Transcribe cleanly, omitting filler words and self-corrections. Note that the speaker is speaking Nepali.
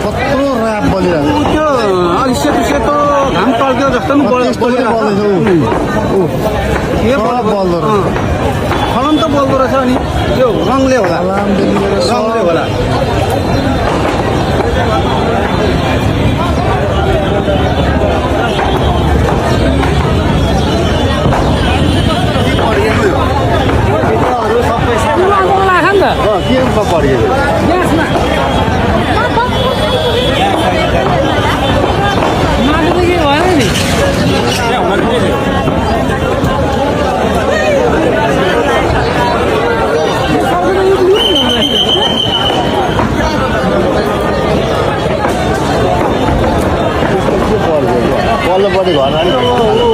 कत्रो राप बलिरहेको त्यो अलि सेतो सेतो घाम टल्क्यो जस्तो पनि फलन त बल्दो रहेछ अनि त्यो रङले होला रङले होला के पऱ्यो पल्लोपट्टि घर